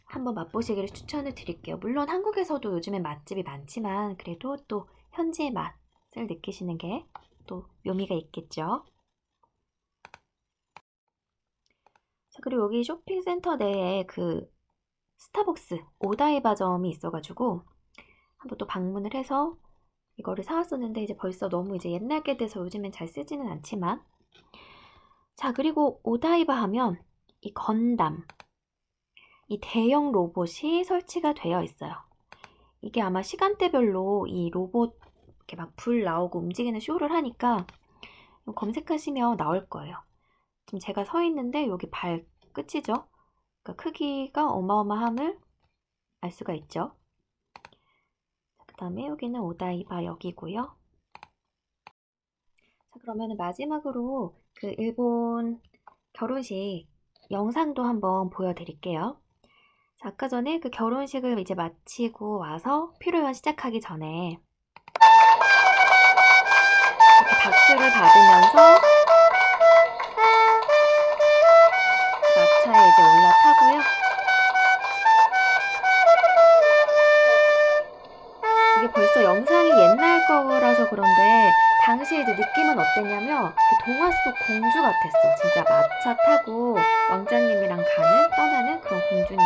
한번 맛보시기를 추천을 드릴게요. 물론 한국에서도 요즘엔 맛집이 많지만 그래도 또 현지의 맛을 느끼시는 게 또 묘미가 있겠죠. 자, 그리고 여기 쇼핑센터 내에 그 스타벅스 오다이바점이 있어가지고 한번 또 방문을 해서 이거를 사왔었는데 이제 벌써 너무 이제 옛날 게 돼서 요즘엔 잘 쓰지는 않지만, 자, 그리고 오다이바 하면 이 건담, 이 대형 로봇이 설치가 되어 있어요. 이게 아마 시간대별로 이 로봇 이렇게 막 불 나오고 움직이는 쇼를 하니까 검색하시면 나올 거예요. 지금 제가 서 있는데 여기 발 끝이죠. 그러니까 크기가 어마어마함을 알 수가 있죠. 그 다음에 여기는 오다이바 역이고요. 자, 그러면 마지막으로 그 일본 결혼식 영상도 한번 보여드릴게요. 자, 아까 전에 그 결혼식을 이제 마치고 와서 피로연 시작하기 전에 이렇게 박수를 받으면서 마차에 이제 올라타고요. 이게 벌써 영상이 옛날 거라서 그런데 당시에 이제 느낌은 어땠냐면 그 동화 속 공주 같았어. 진짜 마차 타고 왕자님이랑 떠나는 그런 공주님.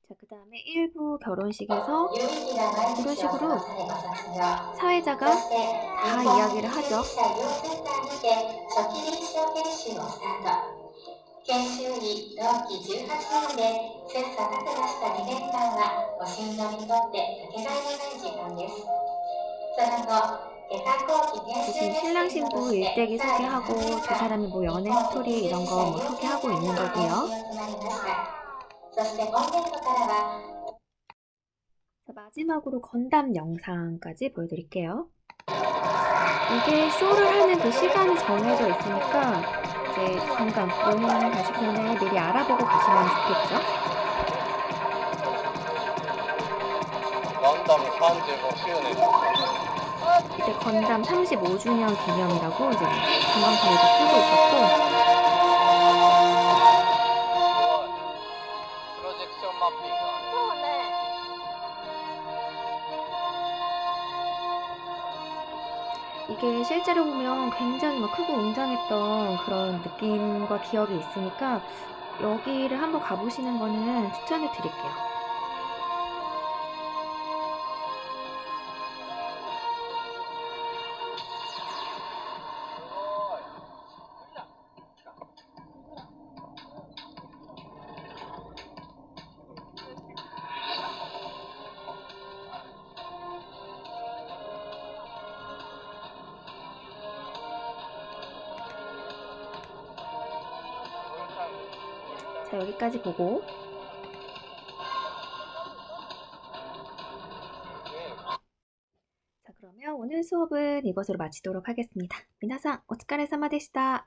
자, 그 다음에 일부 결혼식에서 이런 식으로 사회자가 다 이야기를 하죠. 研修医同期18年で切磋琢磨した2年間はご新郎にとってかけがえのない時間です。その後、下校期研修 지금 신랑 신부 일대기 소개하고 두 사람이 뭐 연애 스토리 이런 거 뭐 소개하고 있는 거고요. 자, 마지막으로 건담 영상까지 보여드릴게요. 이게 쇼를 하는 그 시간이 정해져 있으니까 이제 관광, 여행 가시기 전에 미리 알아보고 가시면 좋겠죠? ガンダム35周年。 이때 건담 35주년 기념이라고 이제 전광판에도 뜨고 있었고 すごい。プロジェクションマッピングがある。 そうね。 이게 실제로 보면 굉장히 막 크고 웅장했던 그런 느낌과 기억이 있으니까 여기를 한번 가보시는 거는 추천해 드릴게요. 자, 여기까지 보고 자, 그러면 오늘 수업은 이것으로 마치도록 하겠습니다. 미나상, 오츠카레사마でした.